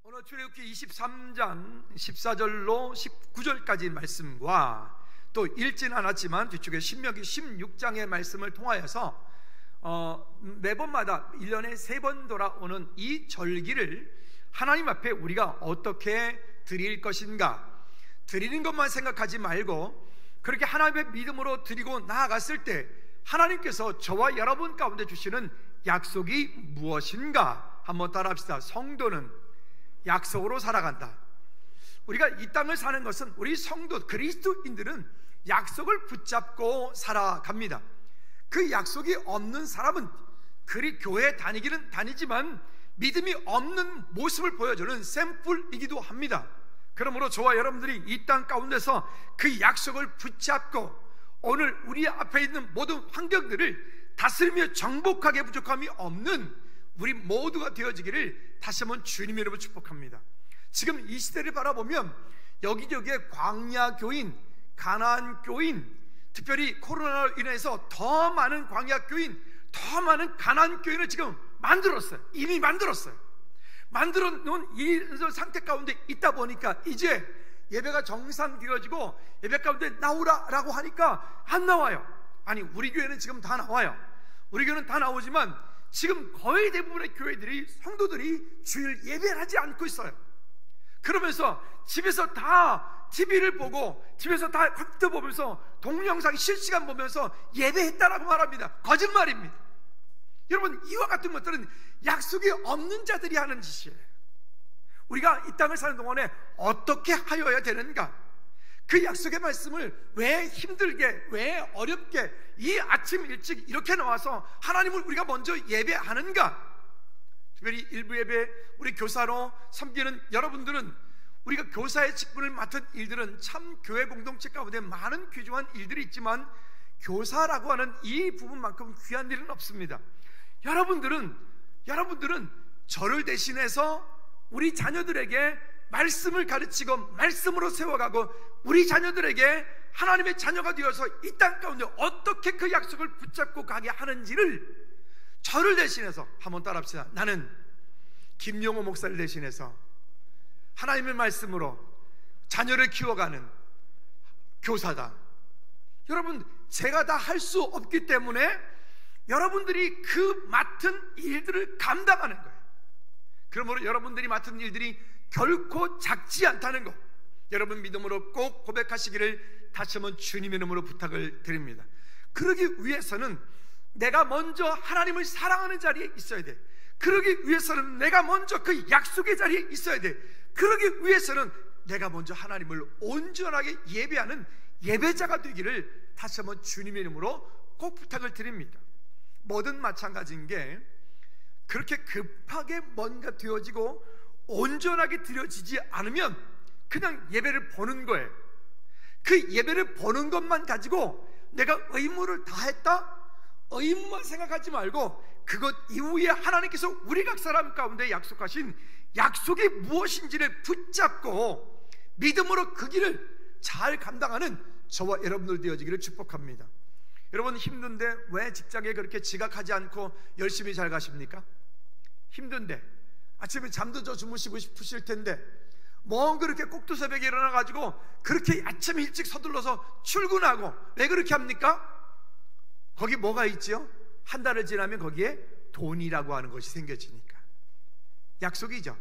오늘 출애굽기 23장 14절로 19절까지 말씀과 또 읽지는 않았지만 뒤쪽에 신명기 16장의 말씀을 통하여서 매번마다 1년에 3번 돌아오는 이 절기를 하나님 앞에 우리가 어떻게 드릴 것인가, 드리는 것만 생각하지 말고 그렇게 하나님의 믿음으로 드리고 나아갔을 때 하나님께서 저와 여러분 가운데 주시는 약속이 무엇인가 한번 따라합시다. 성도는 약속으로 살아간다. 우리가 이 땅을 사는 것은 우리 성도 그리스도인들은 약속을 붙잡고 살아갑니다. 그 약속이 없는 사람은 교회 다니기는 다니지만 믿음이 없는 모습을 보여주는 샘플이기도 합니다. 그러므로 저와 여러분들이 이 땅 가운데서 그 약속을 붙잡고 오늘 우리 앞에 있는 모든 환경들을 다스리며 정복하게 부족함이 없는 우리 모두가 되어지기를 다시 한번 주님의 이름으로 축복합니다. 지금 이 시대를 바라보면 여기저기에 광야 교인, 가나안 교인, 특별히 코로나로 인해서 더 많은 광야 교인, 더 많은 가나안 교인을 지금 만들었어요. 이미 만들었어요. 만들어 놓은 이 상태 가운데 있다 보니까 이제 예배가 정상되어지고 예배 가운데 나오라라고 하니까 안 나와요. 아니, 우리 교회는 지금 다 나와요. 우리 교회는 다 나오지만 지금 거의 대부분의 교회들이, 성도들이 주일 예배를 하지 않고 있어요. 그러면서 집에서 다 TV를 보고 집에서 다 컴퓨터 보면서 동영상 실시간 보면서 예배했다라고 말합니다. 거짓말입니다. 여러분, 이와 같은 것들은 약속이 없는 자들이 하는 짓이에요. 우리가 이 땅을 사는 동안에 어떻게 하여야 되는가? 그 약속의 말씀을 왜 힘들게, 왜 어렵게 이 아침 일찍 이렇게 나와서 하나님을 우리가 먼저 예배하는가? 특별히 일부 예배, 우리 교사로 섬기는 여러분들은, 우리가 교사의 직분을 맡은 일들은 참 교회 공동체 가운데 많은 귀중한 일들이 있지만 교사라고 하는 이 부분만큼 귀한 일은 없습니다. 여러분들은 저를 대신해서 우리 자녀들에게 말씀을 가르치고 말씀으로 세워가고 우리 자녀들에게 하나님의 자녀가 되어서 이 땅 가운데 어떻게 그 약속을 붙잡고 가게 하는지를 저를 대신해서 한번 따라합시다. 나는 김용호 목사를 대신해서 하나님의 말씀으로 자녀를 키워가는 교사다. 여러분, 제가 다 할 수 없기 때문에 여러분들이 그 맡은 일들을 감당하는 거예요. 그러므로 여러분들이 맡은 일들이 결코 작지 않다는 것, 여러분 믿음으로 꼭 고백하시기를 다시 한번 주님의 이름으로 부탁을 드립니다. 그러기 위해서는 내가 먼저 하나님을 사랑하는 자리에 있어야 돼. 그러기 위해서는 내가 먼저 그 약속의 자리에 있어야 돼. 그러기 위해서는 내가 먼저 하나님을 온전하게 예배하는 예배자가 되기를 다시 한번 주님의 이름으로 꼭 부탁을 드립니다. 뭐든 마찬가지인 게 그렇게 급하게 뭔가 되어지고 온전하게 드려지지 않으면 그냥 예배를 보는 거예요. 그 예배를 보는 것만 가지고 내가 의무를 다했다? 의무만 생각하지 말고 그것 이후에 하나님께서 우리 각 사람 가운데 약속하신 약속이 무엇인지를 붙잡고 믿음으로 그 길을 잘 감당하는 저와 여러분들 되어지기를 축복합니다. 여러분, 힘든데 왜 직장에 그렇게 지각하지 않고 열심히 잘 가십니까? 힘든데 아침에 잠도 좀 주무시고 싶으실 텐데 뭐 그렇게 꼭두 새벽에 일어나가지고 그렇게 아침 일찍 서둘러서 출근하고 왜 그렇게 합니까? 거기 뭐가 있죠? 한 달을 지나면 거기에 돈이라고 하는 것이 생겨지니까. 약속이죠.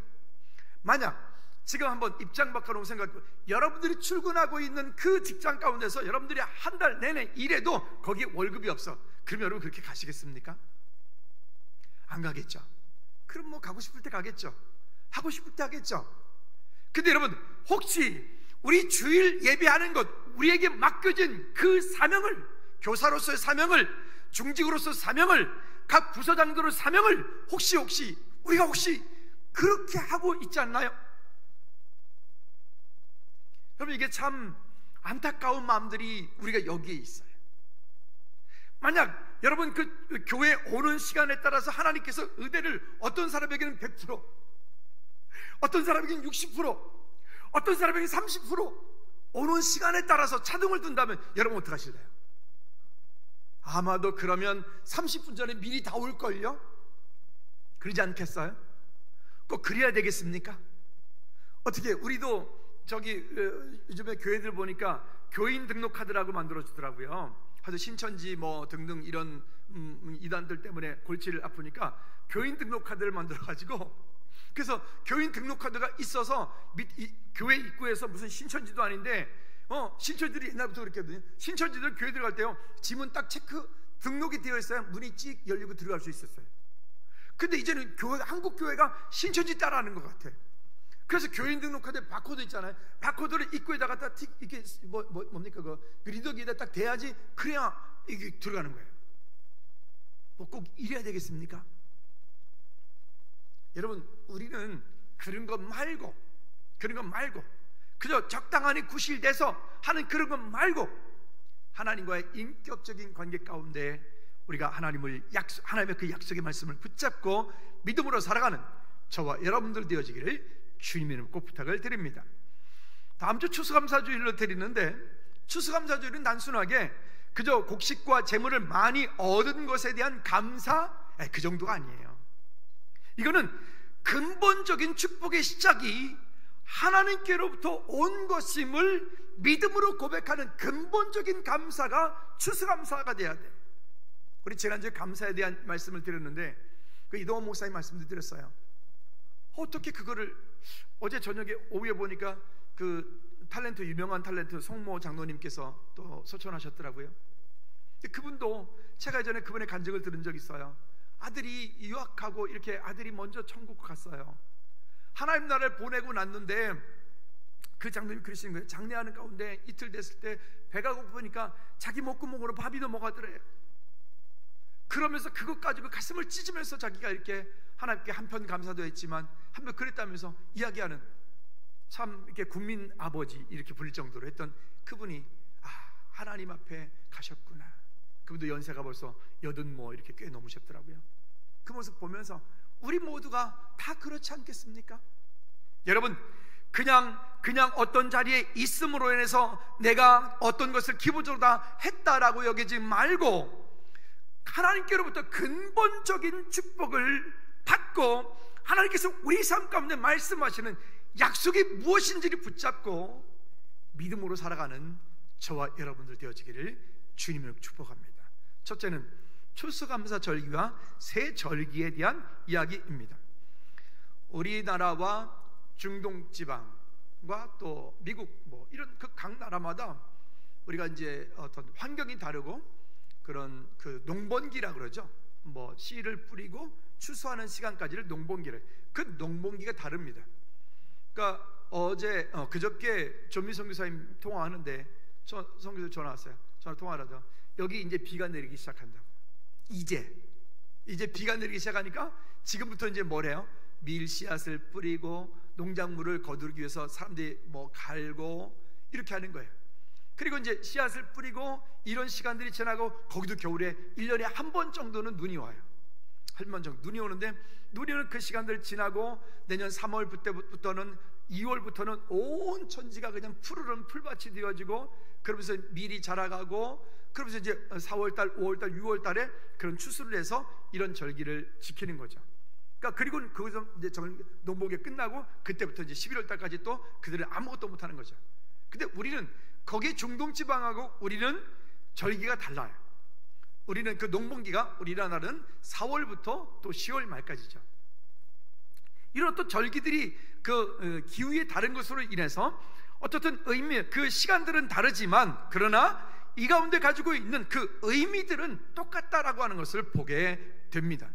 만약 지금 한번 입장 바꿔놓은 생각, 여러분들이 출근하고 있는 그 직장 가운데서 여러분들이 한 달 내내 일해도 거기에 월급이 없어. 그럼 여러분 그렇게 가시겠습니까? 안 가겠죠. 그럼 뭐 가고 싶을 때 가겠죠. 하고 싶을 때 하겠죠. 근데 여러분, 혹시 우리 주일 예배하는 것, 우리에게 맡겨진 그 사명을, 교사로서의 사명을, 중직으로서의 사명을, 각 부서장들의 사명을 혹시 우리가 그렇게 하고 있지 않나요? 여러분, 이게 참 안타까운 마음들이 우리가 여기에 있어요. 만약 여러분 그 교회 오는 시간에 따라서 하나님께서 은혜를 어떤 사람에게는 100%, 어떤 사람에게는 60%, 어떤 사람에게는 30% 오는 시간에 따라서 차등을 둔다면 여러분 어떡하실래요? 아마도 그러면 30분 전에 미리 다 올걸요? 그러지 않겠어요? 꼭 그래야 되겠습니까? 어떻게 우리도 요즘에 교회들 보니까 교인 등록 카드라고 만들어 주더라고요. 하도 신천지 뭐 등등 이런 이단들 때문에 골치를 아프니까 교인 등록 카드를 만들어 가지고, 그래서 교인 등록 카드가 있어서 교회 입구에서 무슨 신천지도 아닌데 신천지들이 옛날부터 그랬거든요. 신천지들 교회 들어갈 때요, 지문 딱 체크 등록이 되어 있어야 문이 찍 열리고 들어갈 수 있었어요. 근데 이제는 한국 교회가 신천지 따라하는 것 같아. 그래서 교인 등록카드에 바코드 있잖아요. 바코드를 입구에다가 딱 이렇게 뭡니까 그 리더기에다 딱 대야지, 그래야 이게 들어가는 거예요. 뭐 꼭 이래야 되겠습니까? 여러분, 우리는 그런 것 말고 그저 적당하니 구실돼서 하는 그런 것 말고 하나님과의 인격적인 관계 가운데 우리가 하나님의 그 약속의 말씀을 붙잡고 믿음으로 살아가는 저와 여러분들 되어지기를 주님의 이름으로 꼭 부탁을 드립니다. 다음 주 추수감사주일로 드리는데, 추수감사주일은 단순하게 그저 곡식과 재물을 많이 얻은 것에 대한 감사, 그 정도가 아니에요. 이거는 근본적인 축복의 시작이 하나님께로부터 온 것임을 믿음으로 고백하는 근본적인 감사가 추수감사가 돼야 돼. 우리 지난주에 감사에 대한 말씀을 드렸는데 그 이동원 목사님 말씀도 드렸어요. 어떻게 그거를 어제 저녁에 오후에 보니까 그 탤런트, 유명한 탤런트 송모 장로님께서 또 소천하셨더라고요. 그분도 제가 예전에 그분의 간증을 들은 적이 있어요. 아들이 유학하고 이렇게 아들이 먼저 천국 갔어요. 하나님 나라를 보내고 났는데 그 장로님이 그러시는 거예요. 장례하는 가운데 이틀 됐을 때 배가 고프니까 자기 목구멍으로 밥이 넘어가더래요. 그러면서 그것 가지고 가슴을 찢으면서 자기가 이렇게 하나님께 한편 감사도 했지만 한편 그랬다면서 이야기하는, 참 이렇게 국민 아버지 이렇게 부를 정도로 했던 그분이 하나님 앞에 가셨구나. 그분도 연세가 벌써 80 이렇게 꽤 넘으셨더라고요. 그 모습 보면서 우리 모두가 다 그렇지 않겠습니까? 여러분, 그냥 어떤 자리에 있음으로 인해서 내가 어떤 것을 기본적으로 다 했다라고 여기지 말고 하나님께로부터 근본적인 축복을 받고 하나님께서 우리 삶 가운데 말씀하시는 약속이 무엇인지를 붙잡고 믿음으로 살아가는 저와 여러분들 되어지기를 주님으로 축복합니다. 첫째는 추수감사 절기와 새 절기에 대한 이야기입니다. 우리나라와 중동지방과 또 미국 뭐 이런 그 각 나라마다 우리가 이제 어떤 환경이 다르고 그런 그 농번기라 그러죠. 뭐 씨를 뿌리고 추수하는 시간까지를 농번기를, 그 농번기가 다릅니다. 그러니까 어제 그저께 조미성 교사님 통화하는데 성교사 전화 왔어요. 전화 통화를 하죠. 여기 이제 비가 내리기 시작한다고. 이제 비가 내리기 시작하니까 지금부터 이제 뭐래요? 밀 씨앗을 뿌리고 농작물을 거두기 위해서 사람들이 뭐 갈고 이렇게 하는 거예요. 그리고 이제 씨앗을 뿌리고 이런 시간들이 지나고 거기도 겨울에 1년에 한 번 정도는 눈이 와요. 한 번 정도 눈이 오는데, 눈이 오는 그 시간들 지나고 내년 3월부터는 2월부터는 온 천지가 그냥 푸르른 풀밭이 되어지고, 그러면서 밀이 자라가고, 그러면서 이제 4월달, 5월달, 6월달에 그런 추수를 해서 이런 절기를 지키는 거죠. 그러니까 그리고 거기서 이제 농복이 끝나고 그때부터 이제 11월달까지 또 그들은 아무것도 못하는 거죠. 근데 우리는 거기 중동지방하고 우리는 절기가 달라요. 우리는 그 농번기가 우리나라는 4월부터 또 10월 말까지죠. 이런 또 절기들이 그 기후의 다른 것으로 인해서 어떻든 의미, 그 시간들은 다르지만 그러나 이 가운데 가지고 있는 그 의미들은 똑같다라고 하는 것을 보게 됩니다.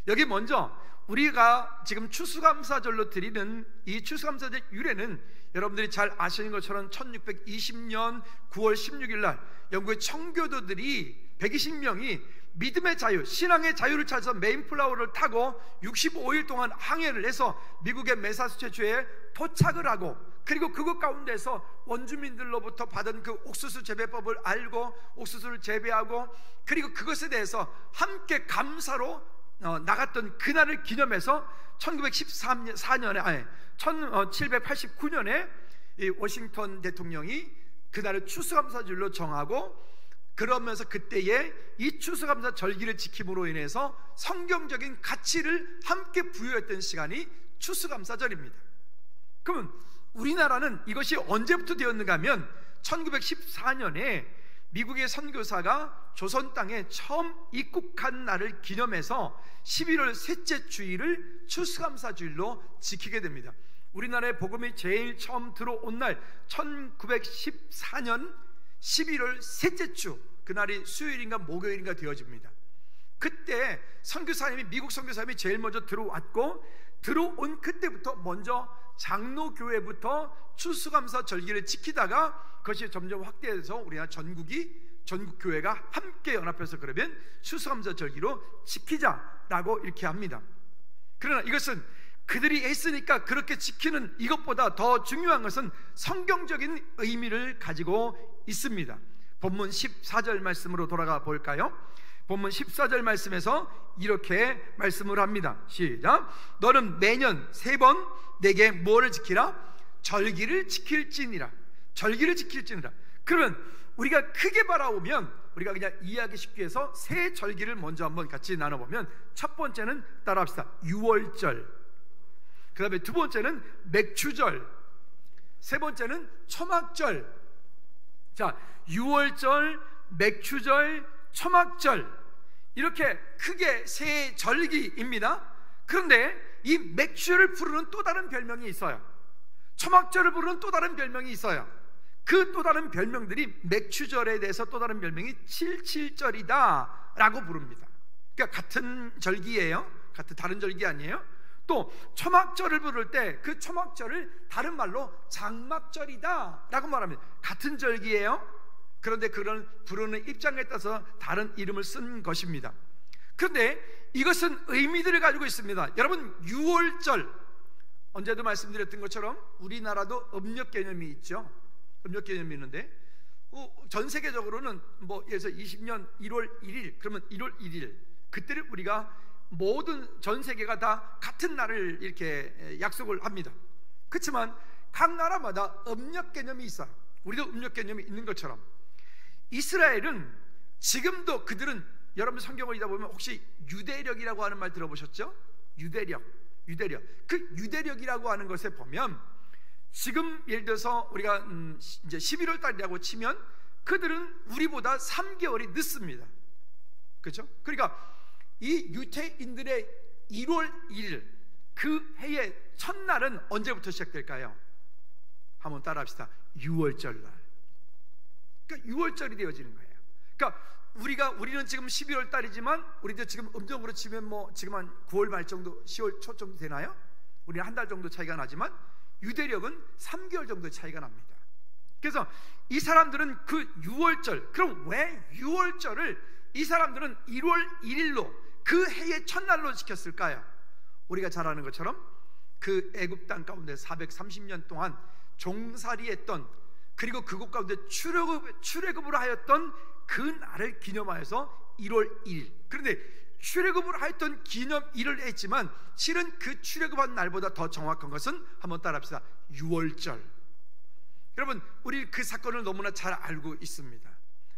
여기 먼저 우리가 지금 추수감사절로 드리는 이 추수감사절 유래는 여러분들이 잘 아시는 것처럼 1620년 9월 16일 날 영국의 청교도들이 120명이 믿음의 자유, 신앙의 자유를 찾아서 메인플라워를 타고 65일 동안 항해를 해서 미국의 매사추세츠에 도착을 하고, 그리고 그것 가운데서 원주민들로부터 받은 그 옥수수 재배법을 알고 옥수수를 재배하고, 그리고 그것에 대해서 함께 감사로 나갔던 그날을 기념해서 1789년에 이 워싱턴 대통령이 그날을 추수감사절로 정하고, 그러면서 그때에 이 추수감사 절기를 지킴으로 인해서 성경적인 가치를 함께 부여했던 시간이 추수감사절입니다. 그러면 우리나라는 이것이 언제부터 되었는가 하면 1914년에 미국의 선교사가 조선 땅에 처음 입국한 날을 기념해서 11월 셋째 주일을 추수감사주일로 지키게 됩니다. 우리나라에 복음이 제일 처음 들어온 날 1914년 11월 셋째 주, 그날이 수요일인가 목요일인가 되어집니다. 그때 선교사님이, 미국 선교사님이 제일 먼저 들어왔고, 들어온 그때부터 먼저 장로교회부터 추수감사 절기를 지키다가 그것이 점점 확대해서 우리나라 전국 교회가 함께 연합해서 그러면 추수감사 절기로 지키자라고 이렇게 합니다. 그러나 이것은 그들이 했으니까 그렇게 지키는 이것보다 더 중요한 것은 성경적인 의미를 가지고 있습니다. 본문 14절 말씀으로 돌아가 볼까요? 본문 14절 말씀에서 이렇게 말씀을 합니다. 시작. 너는 매년 3번 내게 뭐를 지키라? 절기를 지킬지니라. 절기를 지킬지니라. 그러면 우리가 크게 바라보면, 우리가 그냥 이해하기 쉽게 해서 세 절기를 먼저 한번 같이 나눠보면, 첫 번째는 따라합시다. 유월절, 그 다음에 두 번째는 맥추절, 세 번째는 초막절. 자, 유월절, 맥추절, 초막절, 이렇게 크게 세 절기입니다. 그런데 이 맥추를 부르는 또 다른 별명이 있어요. 초막절을 부르는 또 다른 별명이 있어요. 그 또 다른 별명들이, 맥추절에 대해서 또 다른 별명이 77절이다 라고 부릅니다. 그러니까 같은 절기예요. 다른 절기 아니에요. 또 초막절을 부를 때 그 초막절을 다른 말로 장막절이다 라고 말합니다. 같은 절기예요. 그런데 그런 부르는 입장에 따라서 다른 이름을 쓴 것입니다. 그런데 이것은 의미들을 가지고 있습니다. 여러분, 유월절, 언제도 말씀드렸던 것처럼 우리나라도 음력 개념이 있죠. 음력 개념이 있는데 전 세계적으로는 뭐 예를 들어서 20년 1월 1일 그러면 1월 1일, 그때를 우리가 모든 전 세계가 다 같은 날을 이렇게 약속을 합니다. 그렇지만 각 나라마다 음력 개념이 있어요. 우리도 음력 개념이 있는 것처럼 이스라엘은 지금도, 그들은, 여러분 성경을 읽다 보면 혹시 유대력이라고 하는 말 들어보셨죠? 유대력. 그 유대력이라고 하는 것에 보면 지금 예를 들어서 우리가 이제 11월 달이라고 치면 그들은 우리보다 3개월이 늦습니다. 그렇죠? 그러니까 이 유태인들의 1월 1일, 그 해의 첫날은 언제부터 시작될까요? 한번 따라합시다. 6월절 날. 그러니까 6월절이 되어지는 거예요. 그러니까 우리는 지금 12월 달이지만 우리도 지금 음력으로 치면 뭐 지금 한 9월 말 정도, 10월 초 정도 되나요? 우리는 한 달 정도 차이가 나지만 유대력은 3개월 정도 차이가 납니다. 그래서 이 사람들은 그 6월절, 그럼 왜 6월절을 이 사람들은 1월 1일로 그 해의 첫날로 지켰을까요? 우리가 잘 아는 것처럼 그 애굽 땅 가운데 430년 동안 종살이했던, 그리고 그곳 가운데 출애굽을 하였던 그 날을 기념하여서 1월 1일. 그런데 출애굽을 하였던 기념일을 했지만 실은 그 출애굽한 날보다 더 정확한 것은, 한번 따라합시다. 6월절. 여러분, 우리 그 사건을 너무나 잘 알고 있습니다.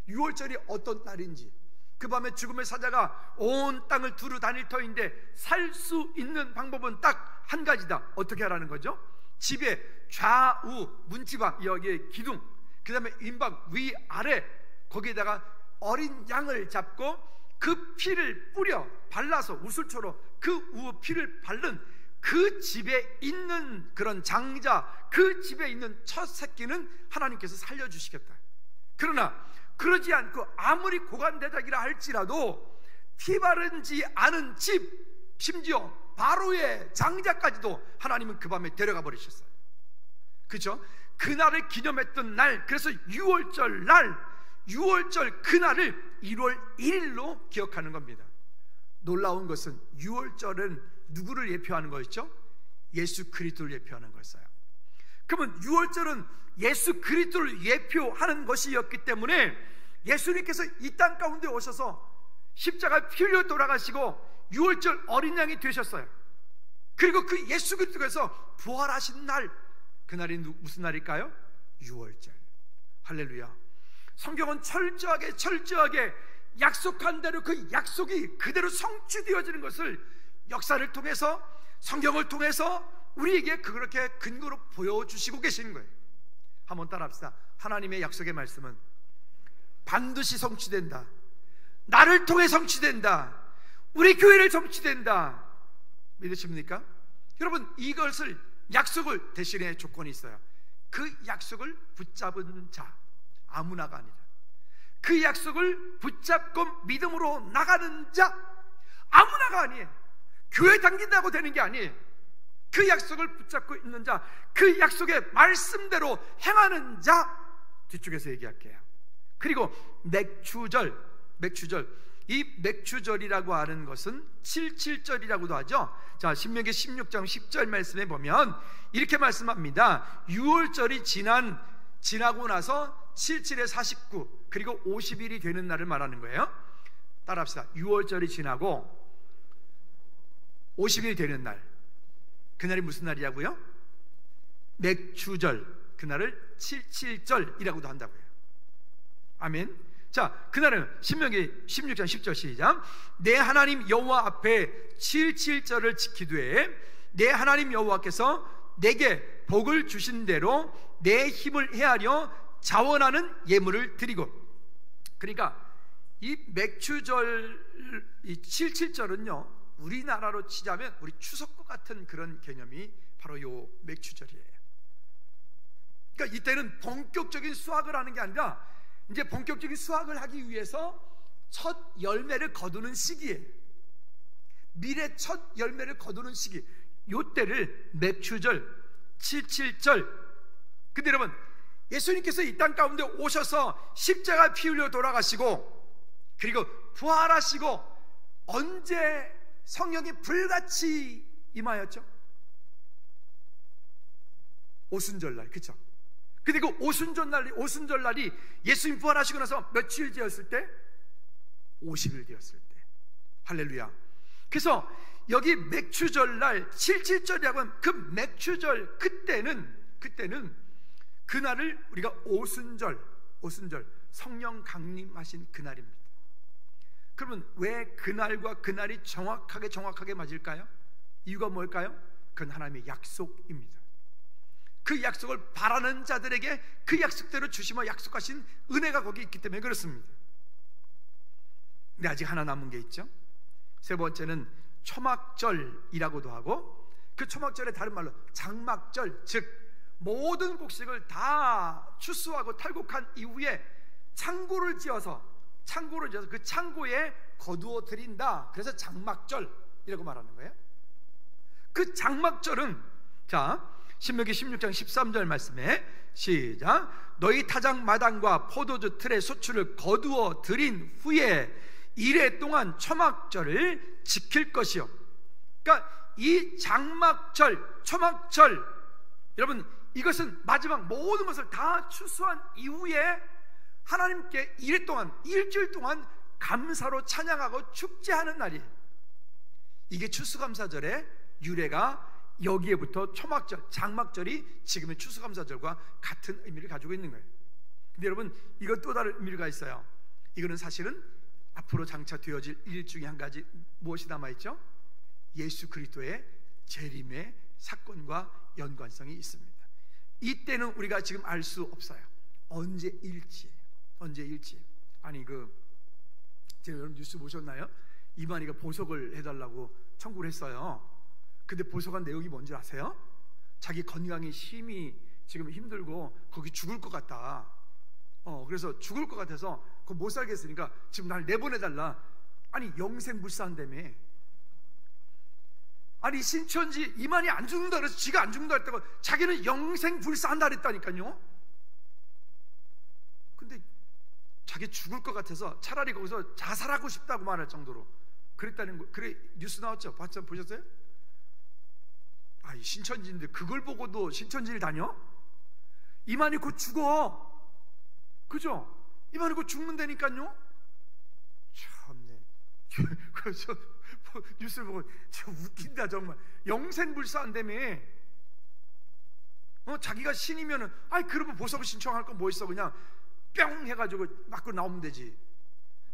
6월절이 어떤 날인지, 그 밤에 죽음의 사자가 온 땅을 두루 다닐 터인데 살 수 있는 방법은 딱 한 가지다. 어떻게 하라는 거죠? 집에 좌우 문지방, 여기에 기둥, 그 다음에 임박 위아래, 거기에다가 어린 양을 잡고 그 피를 뿌려 발라서 우슬초로 그 피를 바른 그 집에 있는 그런 장자, 그 집에 있는 첫 새끼는 하나님께서 살려주시겠다. 그러나 그러지 않고 아무리 고관대작이라 할지라도 피 바르지 않은 집, 심지어 바로의 장자까지도 하나님은 그 밤에 데려가 버리셨어요. 그렇죠? 그날을 기념했던 날, 그래서 6월절 날, 6월절 그날을 1월 1일로 기억하는 겁니다. 놀라운 것은 6월절은 누구를 예표하는 거였죠? 예수 그리스도를 예표하는 거였어요. 그러면 6월절은 예수 그리스도를 예표하는 것이었기 때문에 예수님께서 이 땅 가운데 오셔서 십자가 피 흘려 돌아가시고 6월절 어린 양이 되셨어요. 그리고 그 예수 그리스도께서 부활하신 날, 그날이 무슨 날일까요? 6월절. 할렐루야. 성경은 철저하게 약속한 대로 그 약속이 그대로 성취되어지는 것을 역사를 통해서, 성경을 통해서 우리에게 그렇게 근거로 보여주시고 계시는 거예요. 한번 따라합시다. 하나님의 약속의 말씀은 반드시 성취된다. 나를 통해 성취된다. 우리 교회를 성취된다. 믿으십니까? 여러분, 이것을 약속을 대신에 조건이 있어요. 그 약속을 붙잡은 자, 아무나가 아니라 그 약속을 붙잡고 믿음으로 나가는 자, 아무나가 아니에요. 교회 다닌다고 되는 게 아니에요. 그 약속을 붙잡고 있는 자, 그 약속의 말씀대로 행하는 자, 뒤쪽에서 얘기할게요. 그리고 맥추절, 이 맥추절이라고 하는 것은 77절이라고도 하죠. 자, 신명기 16장 10절 말씀에 보면 이렇게 말씀합니다. 6월절이 지나고 나서 77에 49 그리고 50일이 되는 날을 말하는 거예요. 따라합시다. 6월절이 지나고 50일이 되는 날, 그날이 무슨 날이라고요? 맥추절, 그날을 77절이라고도 한다고요. 아멘. 자, 그날은 신명기 16장 10절 시작. 내 하나님 여호와 앞에 77절을 지키되 내 하나님 여호와께서 내게 복을 주신 대로 내 힘을 헤아려 자원하는 예물을 드리고. 그러니까 이 맥추절, 이 77절은요 우리나라로 치자면 우리 추석과 같은 그런 개념이 바로 요 맥추절이에요. 그러니까 이때는 본격적인 수확을 하는 게 아니라 이제 본격적인 수확을 하기 위해서 첫 열매를 거두는 시기예요. 미래 첫 열매를 거두는 시기, 요 때를 맥추절, 77절. 근데 여러분, 예수님께서 이 땅 가운데 오셔서 십자가 피 흘려 돌아가시고 그리고 부활하시고 언제 성령이 불같이 임하였죠? 오순절날, 그렇죠? 근데 그 오순절날이 예수님 부활하시고 나서 며칠 되었을 때? 50일 되었을 때. 할렐루야. 그래서 여기 맥추절날 77절이라고 하면 그 맥추절, 그때는 그날을 우리가 오순절, 성령 강림하신 그날입니다. 그러면 왜 그날과 그날이 정확하게 맞을까요? 이유가 뭘까요? 그건 하나님의 약속입니다. 그 약속을 바라는 자들에게 그 약속대로 주시며 약속하신 은혜가 거기 있기 때문에 그렇습니다. 근데 아직 하나 남은 게 있죠. 세 번째는 초막절이라고도 하고, 그 초막절의 다른 말로 장막절, 즉 모든 곡식을 다 추수하고 탈곡한 이후에 창고를 지어서 그 창고에 거두어 드린다. 그래서 장막절이라고 말하는 거예요. 그 장막절은, 자, 신명기 16장 13절 말씀에 시작. 너희 타작 마당과 포도주 틀의 소출을 거두어 드린 후에 이래 동안 초막절을 지킬 것이요. 그러니까 이 장막절, 초막절, 여러분, 이것은 마지막 모든 것을 다 추수한 이후에 하나님께 이래 동안, 일주일 동안 감사로 찬양하고 축제하는 날이에요. 이게 추수감사절의 유래가 여기에부터 초막절, 장막절이 지금의 추수감사절과 같은 의미를 가지고 있는 거예요. 근데 여러분, 이건 또 다른 의미가 있어요. 이거는 사실은 앞으로 장차 되어질 일 중에 한 가지, 무엇이 남아있죠? 예수 그리스도의 재림의 사건과 연관성이 있습니다. 이때는 우리가 지금 알 수 없어요. 언제일지. 아니, 제가 여러분 뉴스 보셨나요? 이만희가 보석을 해달라고 청구를 했어요. 근데 보석한 내용이 뭔지 아세요? 자기 건강이 심히 지금 힘들고 거기 죽을 것 같다. 그래서 죽을 것 같아서 그거 못 살겠으니까 지금 날 내보내달라. 아니, 영생불사한다며. 아니, 신천지 이만희 안 죽는다 그래서 지가 안 죽는다 했다고 자기는 영생불사한다 그랬다니까요. 근데 자기 죽을 것 같아서 차라리 거기서 자살하고 싶다고 말할 정도로 그랬다는 거. 그래, 뉴스 나왔죠? 보셨어요? 이 신천지인데 그걸 보고도 신천지를 다녀? 이만희 곧 죽어. 그죠? 이만희 곧 죽는다니까요. 참네. 그래서 뉴스를 보고 참 웃긴다 정말. 영생불사한다며. 자기가 신이면은 그러면 보석을 신청할 거 뭐 있어? 그냥 뿅 해가지고 맞고 나오면 되지.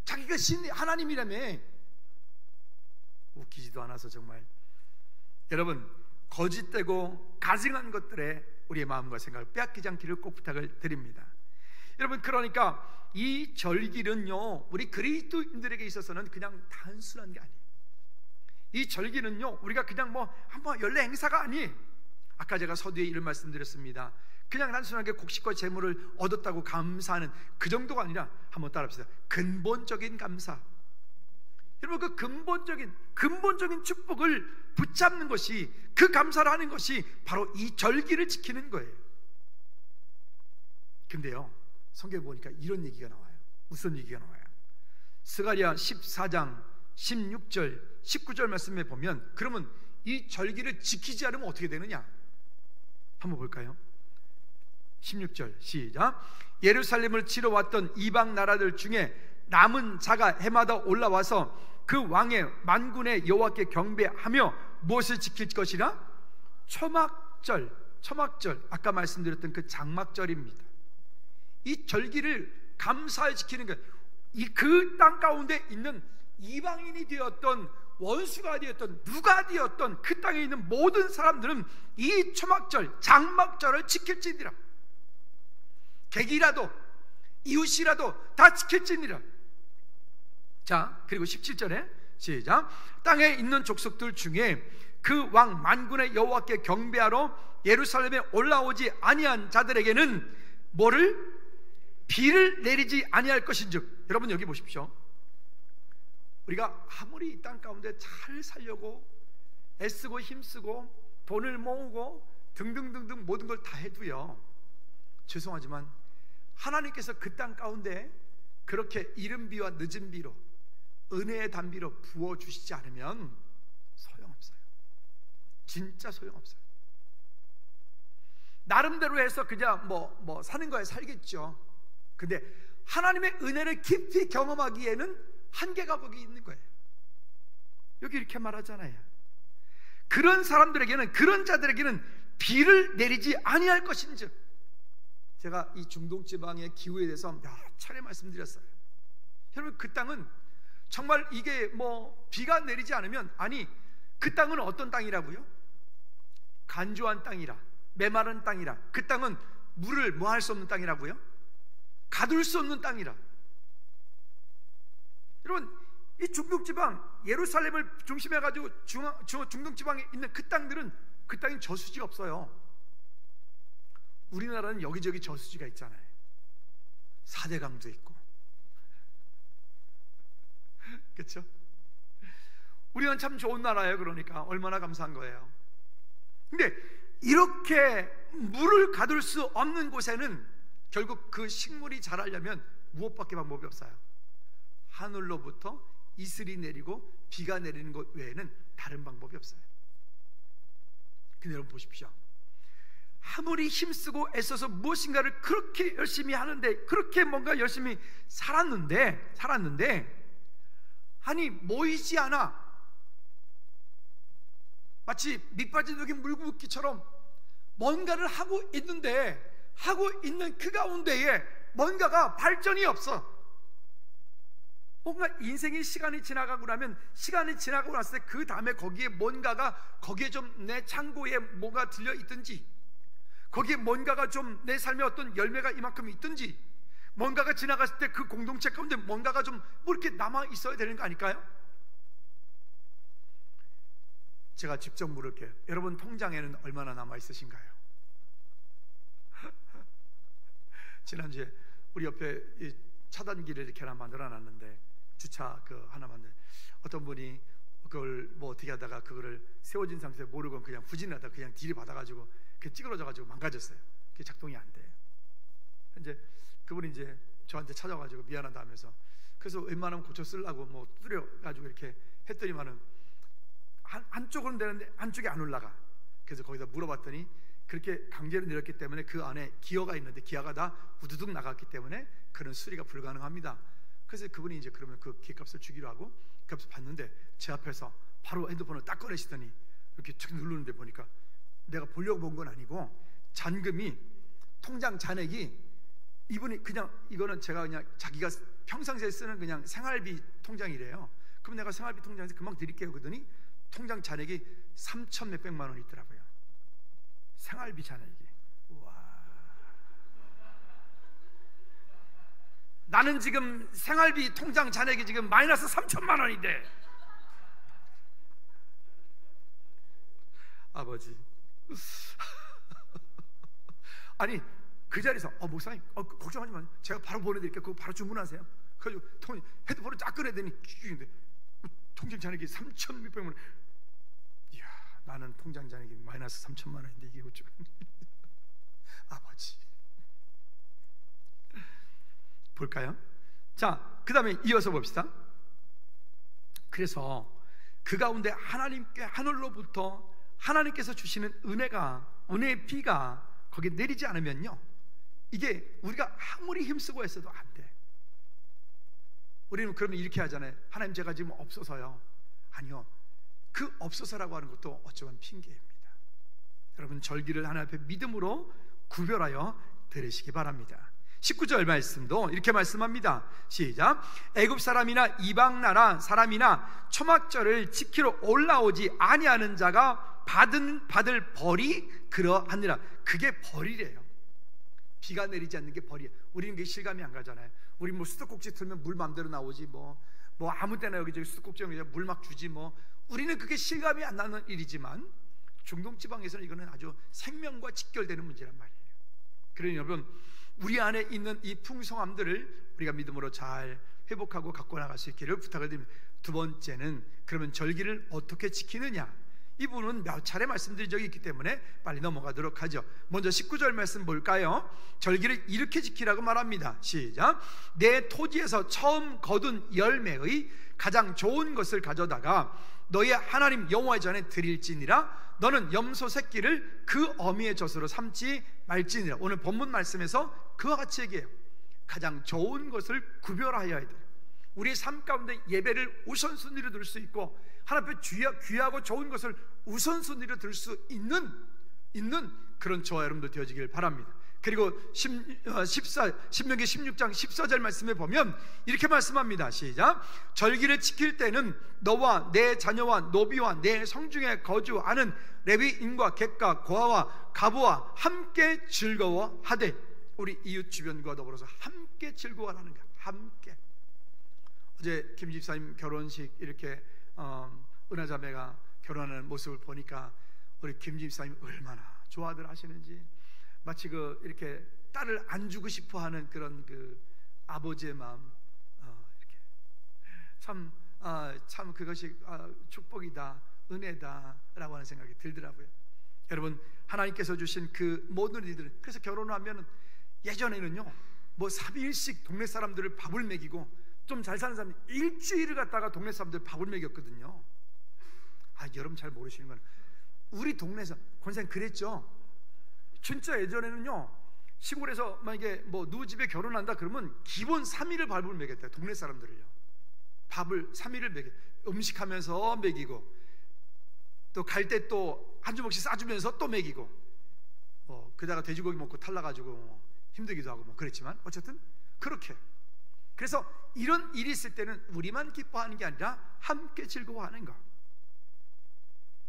자기가 신, 하나님이라며. 웃기지도 않아서 정말. 여러분, 거짓되고 가증한 것들에 우리의 마음과 생각을 빼앗기지 않기를 꼭 부탁을 드립니다. 여러분, 그러니까 이 절기는요, 우리 그리스도인들에게 있어서는 그냥 단순한 게 아니에요. 이 절기는요, 우리가 그냥 한번 연례 행사가 아니에요. 아까 제가 서두에 이런 말씀드렸습니다. 그냥 단순하게 곡식과 재물을 얻었다고 감사하는 그 정도가 아니라, 한번 따라합시다. 근본적인 감사. 여러분, 그 근본적인 축복을 붙잡는 것이, 그 감사를 하는 것이 바로 이 절기를 지키는 거예요. 근데요, 성경에 보니까 이런 얘기가 나와요. 무슨 얘기가 나와요? 스가랴 14장 16절 19절 말씀에 보면, 그러면 이 절기를 지키지 않으면 어떻게 되느냐? 한번 볼까요? 16절 시작. 예루살렘을 치러 왔던 이방 나라들 중에 남은 자가 해마다 올라와서 그 왕의 만군의 여호와께 경배하며 무엇을 지킬 것이라? 초막절. 아까 말씀드렸던 그 장막절입니다. 이 절기를 감사에 지키는 것, 그 땅 가운데 있는 이방인이 되었던, 원수가 되었던, 누가 되었던 그 땅에 있는 모든 사람들은 이 초막절, 장막절을 지킬지니라. 객이라도 이웃이라도 다 지킬지니라. 자, 그리고 17절에 시작. 땅에 있는 족속들 중에 그 왕 만군의 여호와께 경배하러 예루살렘에 올라오지 아니한 자들에게는 뭐를? 비를 내리지 아니할 것인즉. 여러분, 여기 보십시오. 우리가 아무리 이 땅 가운데 잘 살려고 애쓰고 힘쓰고 돈을 모으고 등등등등 모든 걸 다 해도요, 죄송하지만 하나님께서 그 땅 가운데 그렇게 이른 비와 늦은 비로, 은혜의 단비로 부어주시지 않으면 소용없어요. 진짜 소용없어요. 나름대로 해서 그냥 사는 거에 살겠죠. 근데 하나님의 은혜를 깊이 경험하기에는 한계가 거기 있는 거예요. 여기 이렇게 말하잖아요. 그런 사람들에게는, 그런 자들에게는 비를 내리지 아니할 것인즉. 제가 이 중동 지방의 기후에 대해서 여러 차례 말씀드렸어요. 여러분, 그 땅은 정말 이게 비가 내리지 않으면, 아니, 그 땅은 어떤 땅이라고요? 간조한 땅이라, 메마른 땅이라. 그 땅은 물을 할 수 없는 땅이라고요? 가둘 수 없는 땅이라. 여러분, 이 중동지방, 예루살렘을 중심해가지고 중동지방에 있는 그 땅들은, 그 땅엔 저수지가 없어요. 우리나라는 여기저기 저수지가 있잖아요. 4대 강도 있고, 그렇죠? 우리는 참 좋은 나라예요. 그러니까 얼마나 감사한 거예요. 근데 이렇게 물을 가둘 수 없는 곳에는 결국 그 식물이 자라려면 무엇밖에 방법이 없어요. 하늘로부터 이슬이 내리고 비가 내리는 것 외에는 다른 방법이 없어요. 근데 여러분 보십시오. 아무리 힘쓰고 애써서 무엇인가를 그렇게 열심히 하는데, 그렇게 뭔가 열심히 살았는데 아니, 모이지 않아. 마치 밑빠진 독에 물붓기처럼 뭔가를 하고 있는데, 하고 있는 그 가운데에 뭔가가 발전이 없어. 뭔가 인생의 시간이 지나가고 나면, 시간이 지나고 났을 때 그 다음에 거기에 뭔가가, 거기에 좀 내 창고에 뭐가 들려 있든지, 거기에 뭔가가 좀 내 삶에 어떤 열매가 이만큼 있든지, 뭔가가 지나갔을 때 그 공동체 가운데 뭔가가 좀 이렇게 남아 있어야 되는 거 아닐까요? 제가 직접 물을게요. 여러분 통장에는 얼마나 남아 있으신가요? 지난주에 우리 옆에 이 차단기를 이렇게 하나 만들어 놨는데, 주차 하나 만들, 어떤 분이 그걸 어떻게 하다가 그거를 세워진 상태에서 모르고 그냥 후진하다가 그냥 딜이 받아가지고 그게 찌그러져가지고 망가졌어요. 그게 작동이 안 돼. 이제 그분이 이제 저한테 찾아가지고 미안하다 하면서, 그래서 웬만하면 고쳐 쓰려고 두드려가지고 이렇게 했더니만은 한쪽은 되는데 한쪽이 안 올라가. 그래서 거기다 물어봤더니 그렇게 강제로 내렸기 때문에 그 안에 기어가 있는데 기어가 다 우두둑 나갔기 때문에 그런 수리가 불가능합니다. 그래서 그분이 이제 그러면 그 기값을 주기로 하고 그 값을 받는데, 제 앞에서 바로 핸드폰을 딱 꺼내시더니 이렇게 툭 누르는데 보니까, 내가 보려고 본 건 아니고 잔금이, 통장 잔액이, 이분이 그냥 이거는 제가 그냥 자기가 평상시에 쓰는 그냥 생활비 통장이래요. 그럼 내가 생활비 통장에서 금방 드릴게요 그러더니 통장 잔액이 3천 몇백만 원이 있더라고요. 생활비 잔액이. 우와. 나는 지금 생활비 통장 잔액이 지금 마이너스 3천만 원인데, 아버지 아니 그 자리에서 목사님 걱정하지 마세요, 제가 바로 보내드릴게요. 그거 바로 주문하세요. 그래가지고 헤드폰을 딱 꺼내더니 통장 잔액이 3천 몇백만 원. 이야, 나는 통장 잔액이 마이너스 3천만 원인데 이게 어쩌 아버지. 볼까요? 자, 그 다음에 이어서 봅시다. 그래서 그 가운데 하나님께 하늘로부터 하나님께서 주시는 은혜의 비가 거기에 내리지 않으면요, 이게 우리가 아무리 힘쓰고 했어도 안 돼. 우리는 그러면 이렇게 하잖아요. 하나님 제가 지금 없어서요. 아니요, 그 없어서라고 하는 것도 어쩌면 핑계입니다. 여러분, 절기를 하나님 앞에 믿음으로 구별하여 들으시기 바랍니다. 19절 말씀도 이렇게 말씀합니다. 시작. 애굽 사람이나 이방 나라 사람이나 초막절을 지키러 올라오지 아니하는 자가 받을 벌이 그러하니라. 그게 벌이래요. 비가 내리지 않는 게 벌이에요. 우리는 그게 실감이 안 가잖아요. 우리 뭐 수도꼭지 틀면 물 마음대로 나오지, 뭐 아무 때나 여기저기 수도꼭지 물 막 주지, 우리는 그게 실감이 안 나는 일이지만 중동 지방에서는 이거는 아주 생명과 직결되는 문제란 말이에요. 그러니 여러분, 우리 안에 있는 이 풍성함들을 우리가 믿음으로 잘 회복하고 갖고 나갈 수 있기를 부탁을 드립니다. 두 번째는, 그러면 절기를 어떻게 지키느냐, 이 부분은 몇 차례 말씀드린 적이 있기 때문에 빨리 넘어가도록 하죠. 먼저 19절 말씀 볼까요? 절기를 이렇게 지키라고 말합니다. 시작. 내 토지에서 처음 거둔 열매의 가장 좋은 것을 가져다가 너의 하나님 여호와 전에 드릴지니라. 너는 염소 새끼를 그 어미의 젖으로 삼지 말지니라. 오늘 본문 말씀에서 그와 같이 얘기해요. 가장 좋은 것을 구별하여야 돼요. 우리의 삶 가운데 예배를 우선순위로 들 수 있고 하나님 앞에 귀하고 좋은 것을 우선순위로 들 수 있는 그런 저와 여러분도 되어지길 바랍니다. 그리고 신명기 16장 14절 말씀에 보면 이렇게 말씀합니다. 시작. 절기를 지킬 때는 너와 내 자녀와 노비와 내 성중에 거주하는 레위인과 객과 고아와 가부와 함께 즐거워하되. 우리 이웃 주변과 더불어서 함께 즐거워하는 거야. 함께. 어제 김 집사님 결혼식 이렇게 은하자매가 결혼하는 모습을 보니까 우리 김 집사님 얼마나 좋아들 하시는지, 마치 이렇게 딸을 안 주고 싶어하는 그런 아버지의 마음, 이렇게 참 그것이 축복이다, 은혜다라고 하는 생각이 들더라고요. 여러분, 하나님께서 주신 그 모든 일들은, 그래서 결혼하면 예전에는요 3일씩 동네 사람들을 밥을 먹이고, 좀 잘 사는 사람이 일주일을 갖다가 동네 사람들 밥을 먹였거든요. 여러분 잘 모르시는 건, 우리 동네에서 권사님 그랬죠. 진짜 예전에는요, 시골에서 만약에 누구 집에 결혼한다 그러면 기본 3일을 밥을 먹였대요. 동네 사람들을요. 밥을 3일을 먹여, 음식하면서 먹이고, 또 갈 때 또 한 주먹씩 싸주면서 또 먹이고, 그다가 돼지고기 먹고 탈라가지고 힘들기도 하고 그랬지만 어쨌든 그렇게. 그래서 이런 일이 있을 때는 우리만 기뻐하는 게 아니라 함께 즐거워하는 것.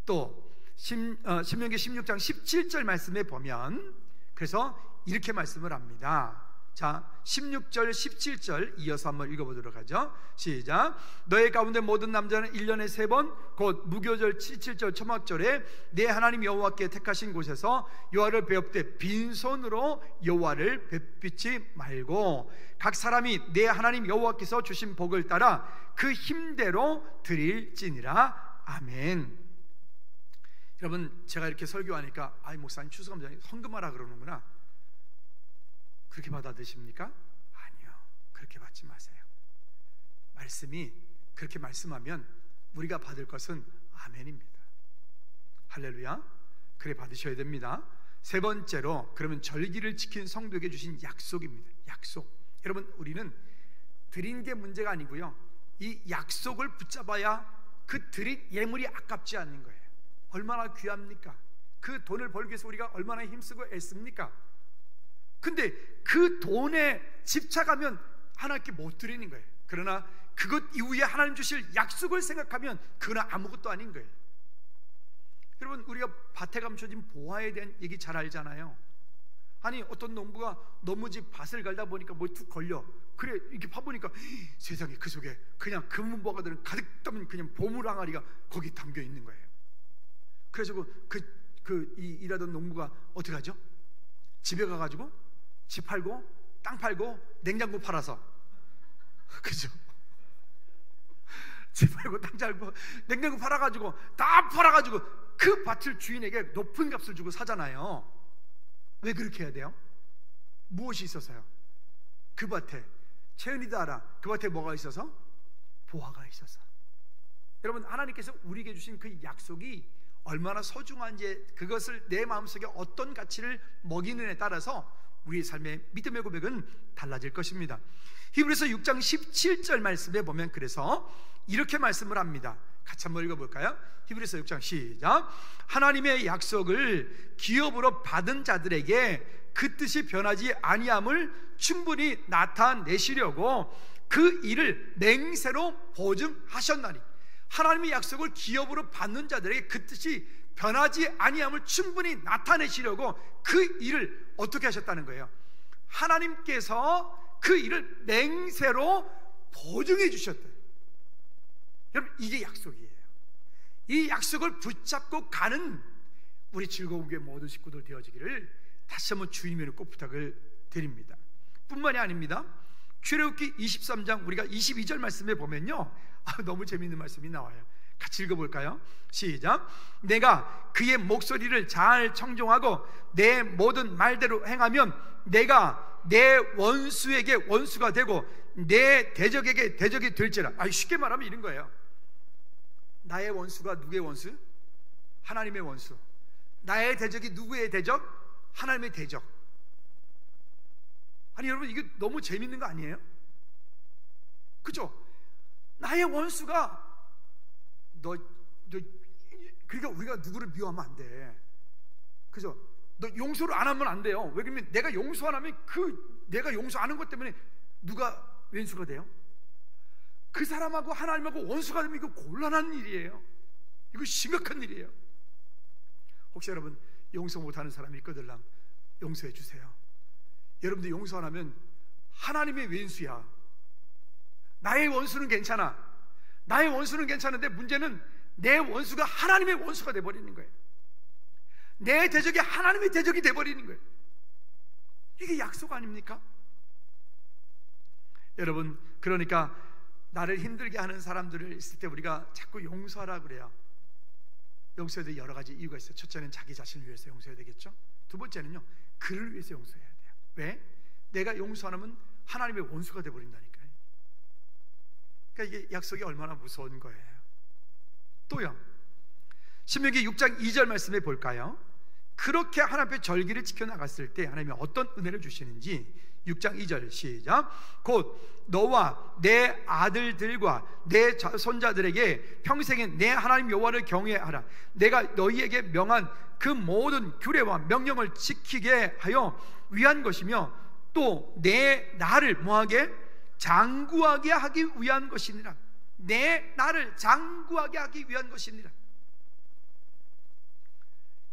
또 신명기 16장 17절 말씀에 보면 그래서 이렇게 말씀을 합니다. 자, 16절 17절 이어서 한번 읽어보도록 하죠. 시작. 너의 가운데 모든 남자는 1년에 3번 곧 무교절 7절 초막절에 내 하나님 여호와께 택하신 곳에서 여호와를 배웁되 빈손으로 여호와를 뵙지 말고 각 사람이 내 하나님 여호와께서 주신 복을 따라 그 힘대로 드릴지니라. 아멘. 여러분, 제가 이렇게 설교하니까 목사님 추수감사님 헌금하라 그러는구나, 그렇게 받아드십니까? 아니요, 그렇게 받지 마세요. 말씀이 그렇게 말씀하면 우리가 받을 것은 아멘입니다. 할렐루야. 그래 받으셔야 됩니다. 세 번째로, 그러면 절기를 지킨 성도에게 주신 약속입니다. 약속. 여러분, 우리는 드린 게 문제가 아니고요, 이 약속을 붙잡아야 그 드린 예물이 아깝지 않는 거예요. 얼마나 귀합니까? 그 돈을 벌기 위해서 우리가 얼마나 힘쓰고 애씁니까? 근데 그 돈에 집착하면 하나님께 못 드리는 거예요. 그러나 그것 이후에 하나님 주실 약속을 생각하면 그건 아무것도 아닌 거예요. 여러분, 우리가 밭에 감춰진 보화에 대한 얘기 잘 알잖아요. 아니, 어떤 농부가 너무집 밭을 갈다 보니까 뭐 툭 걸려. 그래, 이렇게 파보니까 세상에 그 속에 그냥 금은보화들은 가득 담은 그냥 보물 항아리가 거기 담겨 있는 거예요. 그래서 일하던 농부가 어떻게 하죠? 집에 가가지고 집 팔고 땅 팔고 냉장고 팔아서, 그죠? 집 팔고 땅 팔고 냉장고 팔아가지고 다 팔아가지고 그 밭을 주인에게 높은 값을 주고 사잖아요. 왜 그렇게 해야 돼요? 무엇이 있어서요? 그 밭에, 채은이도 알아, 그 밭에 뭐가 있어서? 보화가 있어서. 여러분, 하나님께서 우리에게 주신 그 약속이 얼마나 소중한지, 그것을 내 마음속에 어떤 가치를 먹이느냐에 따라서 우리의 삶의 믿음의 고백은 달라질 것입니다. 히브리서 6장 17절 말씀에 보면 그래서 이렇게 말씀을 합니다. 같이 한번 읽어볼까요? 히브리서 6장 시작. 하나님의 약속을 기업으로 받은 자들에게 그 뜻이 변하지 아니함을 충분히 나타내시려고 그 일을 맹세로 보증하셨나니. 하나님의 약속을 기업으로 받는 자들에게 그 뜻이 변하지 아니함을 충분히 나타내시려고 그 일을 어떻게 하셨다는 거예요? 하나님께서 그 일을 맹세로 보증해 주셨대요. 여러분, 이게 약속이에요. 이 약속을 붙잡고 가는 우리 즐거운 교회 모든 식구들 되어지기를 다시 한번 주님으로 꼭 부탁을 드립니다. 뿐만이 아닙니다. 출애굽기 23장 우리가 22절 말씀에 보면요, 너무 재미있는 말씀이 나와요. 같이 읽어볼까요? 시작. 내가 그의 목소리를 잘 청종하고 내 모든 말대로 행하면 내가 내 원수에게 원수가 되고 내 대적에게 대적이 될지라. 쉽게 말하면 이런 거예요. 나의 원수가 누구의 원수? 하나님의 원수. 나의 대적이 누구의 대적? 하나님의 대적. 아니 여러분, 이게 너무 재밌는 거 아니에요? 그죠? 나의 원수가 너 그러니까 우리가 누구를 미워하면 안 돼. 그죠? 너 용서를 안 하면 안 돼요. 왜 그러면 내가 용서 안 하면 내가 용서 안 한 것 때문에 누가 왼수가 돼요? 그 사람하고 하나님하고 원수가 되면 이거 곤란한 일이에요. 이거 심각한 일이에요. 혹시 여러분 용서 못하는 사람이 있거들랑 용서해 주세요. 여러분들 용서 안 하면 하나님의 왼수야. 나의 원수는 괜찮아. 나의 원수는 괜찮은데 문제는 내 원수가 하나님의 원수가 돼버리는 거예요. 내 대적이 하나님의 대적이 돼버리는 거예요. 이게 약속 아닙니까? 여러분, 그러니까 나를 힘들게 하는 사람들을 있을 때 우리가 자꾸 용서하라 그래요. 용서해야 될 여러 가지 이유가 있어요. 첫째는 자기 자신을 위해서 용서해야 되겠죠. 두 번째는요, 그를 위해서 용서해야 돼요. 왜? 내가 용서 안 하면 하나님의 원수가 돼버린다니까요. 그러니까 이게 약속이 얼마나 무서운 거예요. 또요, 신명기 6장 2절 말씀에 볼까요? 그렇게 하나님 앞에 절기를 지켜나갔을 때 하나님이 어떤 은혜를 주시는지 6장 2절 시작. 곧 너와 내 아들들과 내 손자들에게 평생에 내 하나님 여호와를 경외하라. 내가 너희에게 명한 그 모든 규례와 명령을 지키게 하여 위한 것이며 또 내 나를 뭐하게? 장구하게 하기 위한 것이니라. 내 나를 장구하게 하기 위한 것이니라.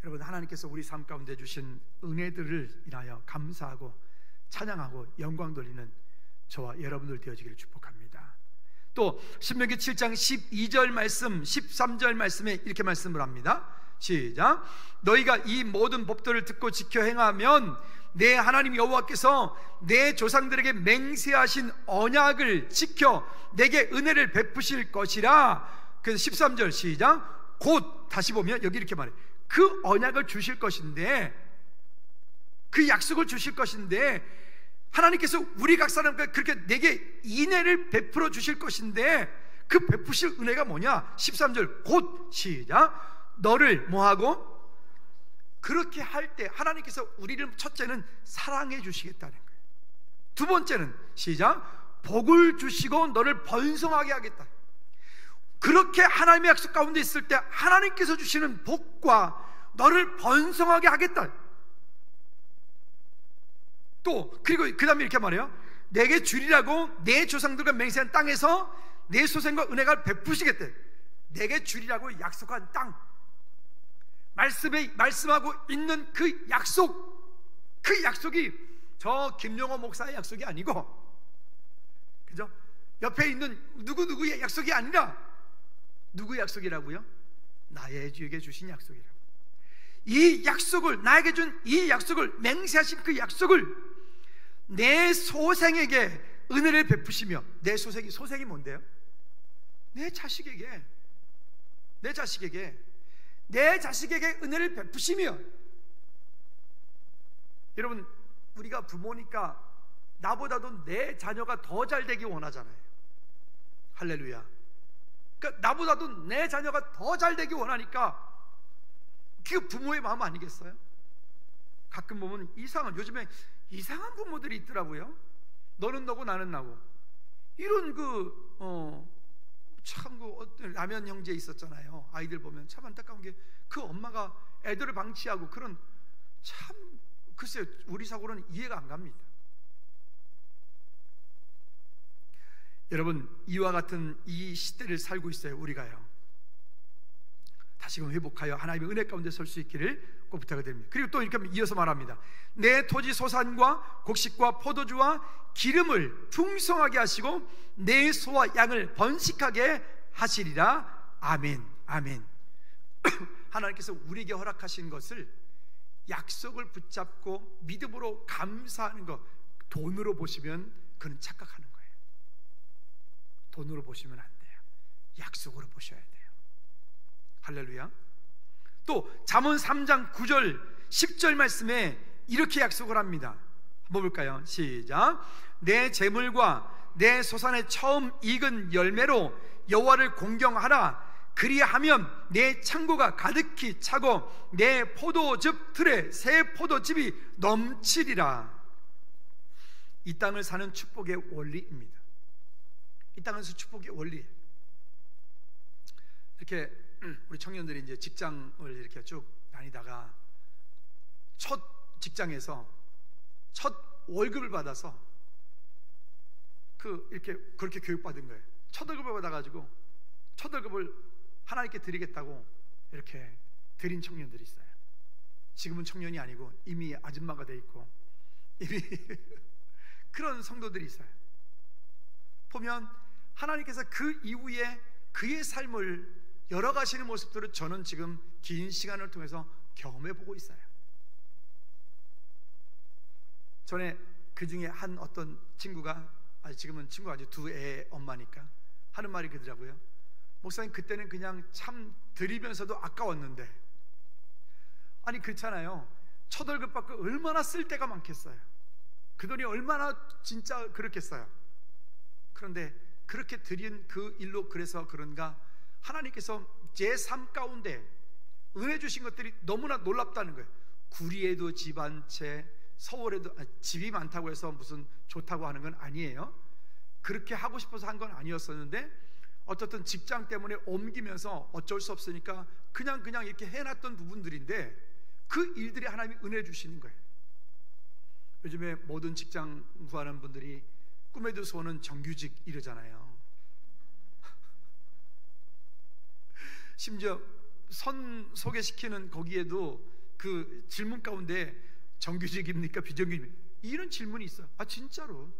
여러분, 하나님께서 우리 삶 가운데 주신 은혜들을 인하여 감사하고 찬양하고 영광 돌리는 저와 여러분들 되어지기를 축복합니다. 또 신명기 7장 12절 말씀 13절 말씀에 이렇게 말씀을 합니다. 시작. 너희가 이 모든 법도를 듣고 지켜 행하면 내 하나님 여호와께서 내 조상들에게 맹세하신 언약을 지켜 내게 은혜를 베푸실 것이라. 그래서 13절 시작. 곧 다시 보면 여기 이렇게 말해. 그 언약을 주실 것인데, 그 약속을 주실 것인데, 하나님께서 우리 각 사람과 그렇게 내게 인애를 베풀어 주실 것인데, 그 베푸실 은혜가 뭐냐? 13절 곧 시작. 너를 뭐하고? 그렇게 할 때 하나님께서 우리를 첫째는 사랑해 주시겠다는 거예요. 두 번째는 시작. 복을 주시고 너를 번성하게 하겠다. 그렇게 하나님의 약속 가운데 있을 때 하나님께서 주시는 복과 너를 번성하게 하겠다. 또 그리고 그 다음에 이렇게 말해요. 내게 주리라고 내 조상들과 맹세한 땅에서 내 소생과 은혜가 베푸시겠대. 내게 주리라고 약속한 땅. 말씀하고 있는 그 약속이 저 김용호 목사의 약속이 아니고, 그죠? 옆에 있는 누구누구의 약속이 아니라 누구의 약속이라고요? 나의 주에게 주신 약속이라고. 이 약속을, 나에게 준 이 약속을, 맹세하신 그 약속을 내 소생에게 은혜를 베푸시며, 내 소생이 뭔데요? 내 자식에게 은혜를 베푸시며. 여러분, 우리가 부모니까 나보다도 내 자녀가 더 잘 되기 원하잖아요. 할렐루야. 그러니까 나보다도 내 자녀가 더 잘 되기 원하니까 그게 부모의 마음 아니겠어요? 가끔 보면 요즘에 이상한 부모들이 있더라고요. 너는 너고 나는 나고, 이런 어떤 라면 형제 있었잖아요. 아이들 보면 참 안타까운 게, 그 엄마가 애들을 방치하고 그런, 참 글쎄요, 우리 사고로는 이해가 안 갑니다. 여러분, 이와 같은 이 시대를 살고 있어요, 우리가요. 다시금 회복하여 하나님의 은혜 가운데 설 수 있기를 꼭 부탁을 드립니다. 그리고 또 이렇게 이어서 말합니다. 내 토지 소산과 곡식과 포도주와 기름을 풍성하게 하시고 내 소와 양을 번식하게 하시리라. 아멘. 아멘. 하나님께서 우리에게 허락하신 것을, 약속을 붙잡고 믿음으로 감사하는 것, 돈으로 보시면 그는 착각하는 거예요. 돈으로 보시면 안 돼요. 약속으로 보셔야 돼요. 할렐루야. 또 잠언 3장 9절 10절 말씀에 이렇게 약속을 합니다. 한번 볼까요? 시작. 내 재물과 내 소산의 처음 익은 열매로 여호와를 공경하라. 그리하면 내 창고가 가득히 차고 내 포도즙 틀에 새 포도즙이 넘치리라. 이 땅을 사는 축복의 원리입니다. 이 땅에서 축복의 원리. 이렇게 우리 청년들이 이제 직장을 이렇게 쭉 다니다가 첫 직장에서 첫 월급을 받아서 이렇게 그렇게 교육받은 거예요. 첫 월급을 받아가지고 첫 월급을 하나님께 드리겠다고 이렇게 드린 청년들이 있어요. 지금은 청년이 아니고 이미 아줌마가 돼 있고 이미 그런 성도들이 있어요. 보면 하나님께서 그 이후에 그의 삶을 열어가시는 모습들을 저는 지금 긴 시간을 통해서 경험해 보고 있어요. 전에 그 중에 한 어떤 친구가, 지금은 친구가 아니죠, 두 애 엄마니까 하는 말이 그러더라고요. 목사님, 그때는 그냥 참 드리면서도 아까웠는데, 아니 그렇잖아요. 첫 월급 받고 얼마나 쓸 데가 많겠어요. 그 돈이 얼마나 진짜 그렇겠어요. 그런데 그렇게 드린 그 일로, 그래서 그런가 하나님께서 제 삶 가운데 은혜 주신 것들이 너무나 놀랍다는 거예요. 구리에도 집 한 채, 서울에도 집이 많다고 해서 무슨 좋다고 하는 건 아니에요. 그렇게 하고 싶어서 한 건 아니었었는데 어떻든 직장 때문에 옮기면서 어쩔 수 없으니까 그냥 이렇게 해놨던 부분들인데, 그 일들이 하나님이 은혜 주시는 거예요. 요즘에 모든 직장 구하는 분들이 꿈에도 소원은 정규직 이러잖아요. 심지어 선 소개시키는 거기에도 그 질문 가운데 정규직입니까 비정규직입니까? 이런 질문이 있어요. 진짜로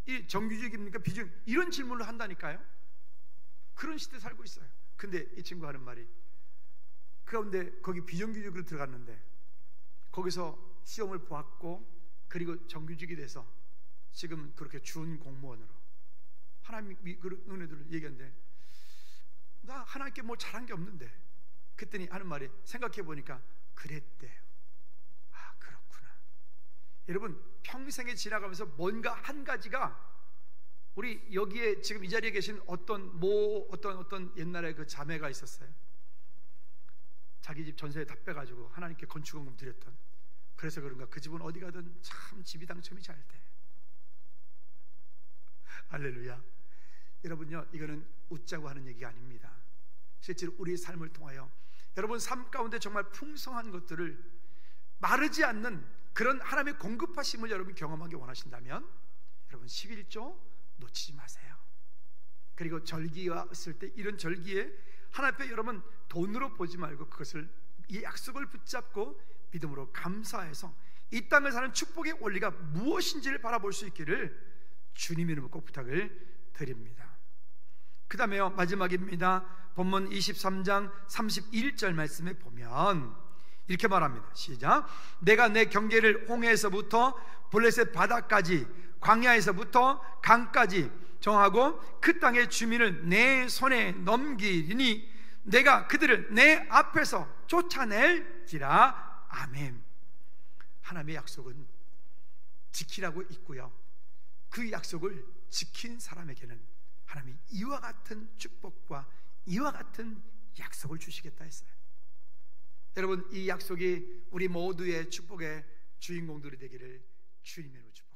이 정규직입니까 비정규직, 이런 질문을 한다니까요. 그런 시대에 살고 있어요. 근데 이 친구 하는 말이, 그 가운데 거기 비정규직으로 들어갔는데 거기서 시험을 보았고 그리고 정규직이 돼서 지금 그렇게 준 공무원으로 하나님이 그 은혜들을 얘기하는데, 나 하나님께 뭐 잘한 게 없는데. 그랬더니 하는 말이, 생각해 보니까 그랬대요. 그렇구나. 여러분, 평생에 지나가면서 뭔가 한 가지가, 우리 여기에 지금 이 자리에 계신 어떤 옛날에 그 자매가 있었어요. 자기 집 전세 다 빼가지고 하나님께 건축원금 드렸던. 그래서 그런가 그 집은 어디 가든 참 집이 당첨이 잘 돼. 할렐루야. 여러분요, 이거는 웃자고 하는 얘기가 아닙니다. 실제로 우리의 삶을 통하여 여러분 삶 가운데 정말 풍성한 것들을, 마르지 않는 그런 하나님의 공급하심을 여러분 경험하기 원하신다면 여러분 11조 놓치지 마세요. 그리고 절기가 왔을 때 이런 절기에 하나님 앞에 여러분 돈으로 보지 말고 그것을, 이 약속을 붙잡고 믿음으로 감사해서 이 땅에 사는 축복의 원리가 무엇인지를 바라볼 수 있기를 주님 이름으로 꼭 부탁을 드립니다. 그 다음에요, 마지막입니다. 본문 23장 31절 말씀에 보면 이렇게 말합니다. 시작. 내가 내 경계를 홍해에서부터 블레셋 바다까지, 광야에서부터 강까지 정하고 그 땅의 주민을 내 손에 넘기리니 내가 그들을 내 앞에서 쫓아낼지라. 아멘. 하나님의 약속은 지키라고 있고요, 그 약속을 지킨 사람에게는 하나님이 이와 같은 축복과 이와 같은 약속을 주시겠다 했어요. 여러분, 이 약속이 우리 모두의 축복의 주인공들이 되기를 주님의 이름으로 축복합니다.